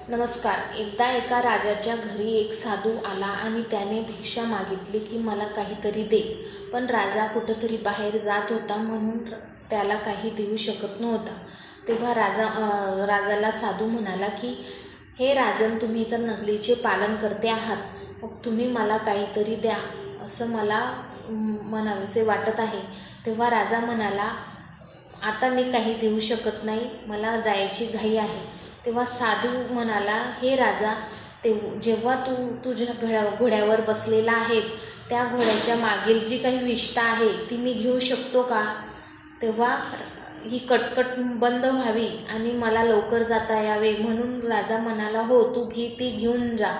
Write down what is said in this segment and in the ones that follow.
नमस्कार. एकदा एका राजाच्या घरी एक साधू आला आणि त्याने भिक्षा मागितली की मला काहीतरी दे. पण राजा कुठंतरी बाहेर जात होता म्हणून त्याला काही देऊ शकत नव्हता. तेव्हा राजाला साधू म्हणाला की हे राजन, तुम्ही तर नगरीचे पालन करते आहात, मग तुम्ही मला काहीतरी द्या, असं मला म्हणावेसे वाटत आहे. तेव्हा राजा म्हणाला, आता मी काही देऊ शकत नाही, मला जायची घाई आहे. तेव्हा साधू म्हणाला, हे राजा, जेव्हा तू तुझ्या घोड्यावर बसलेला आहे त्या घोड्याच्या मागील जी काही विष्ठा आहे ती मी घेऊ शकतो का? तेव्हा ही कटकट बंद व्हावी आणि मला लवकर जाता यावे म्हणून राजा म्हणाला, हो, तू ती घेऊन जा.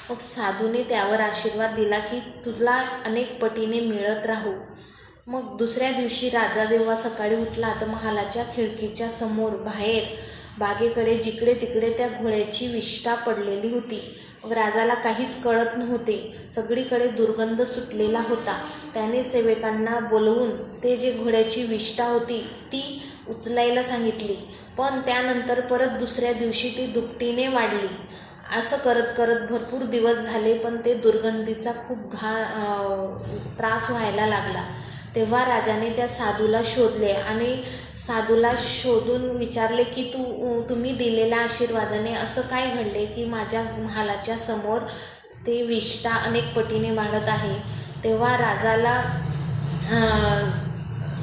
मग साधूने त्यावर आशीर्वाद दिला की तुला अनेक पटीने मिळत राहू. मग दुसऱ्या दिवशी राजा जेव्हा सकाळी उठला तर महालाच्या खिडकीच्या समोर बाहेर बागेकडे जिकडे तिकडे त्या घोड्याची विष्ठा पडलेली होती. मग राजाला काहीच कळत नव्हते. सगळीकडे दुर्गंध सुटलेला होता. त्याने सेवकांना बोलवून ते जे घोड्याची विष्ठा होती ती उचलायला सांगितली. पण त्यानंतर परत दुसऱ्या दिवशी ती दुपटीने वाढली. असं करत करत भरपूर दिवस झाले, पण ते दुर्गंधीचा खूप त्रास व्हायला लागला. तेव्हा राजाने त्या साधूला शोधले आणि साधूला शोधून विचारले की तुम्ही दिलेल्या आशीर्वादाने असं काय घडले की माझ्या महालाच्या समोर ते विष्ठा अनेक पटीने वाढत आहे. तेव्हा राजाला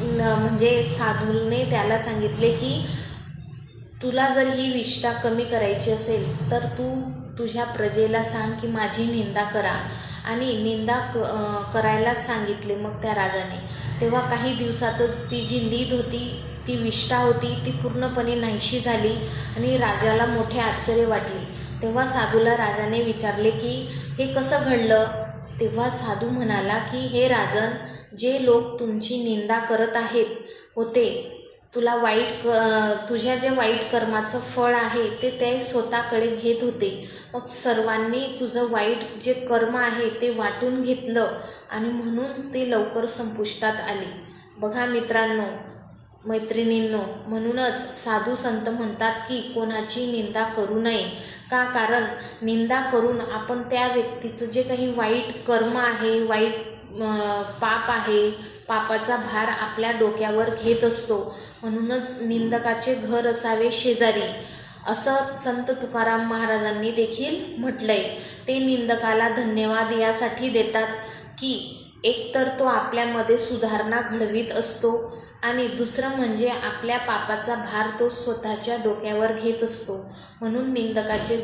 म्हणजे साधूने त्याला सांगितले की तुला जर ही विष्ठा कमी करायची असेल तर तू तुझ्या प्रजेला सांग की माझी निंदा करा, आणि निंदा करायला सांगितले मग त्या राजाने. तेव्हा काही दिवसातच ती जी लीद होती, ती विष्ठा होती, ती पूर्णपणे नाहीशी झाली आणि राजाला मोठे आश्चर्य वाटले. तेव्हा साधूला राजाने विचारले की हे कसं घडलं? तेव्हा साधू म्हणाला की हे राजन, जे लोक तुमची निंदा करत आहेत होते, तुझ्या जे वाईट कर्माचं फळ आहे ते स्वतःकडे घेत होते. मग सर्वांनी तुझं वाईट जे कर्म आहे ते वाटून घेतलं आणि म्हणून ते लवकर संपुष्टात आले. बघा मित्रांनो, मैत्रिणींनो, म्हणूनच साधू संत म्हणतात की कोणाची निंदा करू नये. का? कारण निंदा करून आपण त्या व्यक्तीचं जे काही वाईट कर्म आहे, वाईट पाप आहे, पापाचा भार आपल्या डोक्यावर घेत असतो. म्हणूनच निंदकाचे घर असावे शेजारी, असं संत तुकाराम महाराजांनी देखील म्हटलंय. ते निंदकाला धन्यवाद यासाठी देतात की एकतर तो आपल्यामध्ये सुधारणा घडवीत असतो आणि दुसरं म्हणजे आपल्या पापाचा भार तो स्वतःच्या डोक्यावर घेत असतो. म्हणून निंदकाचे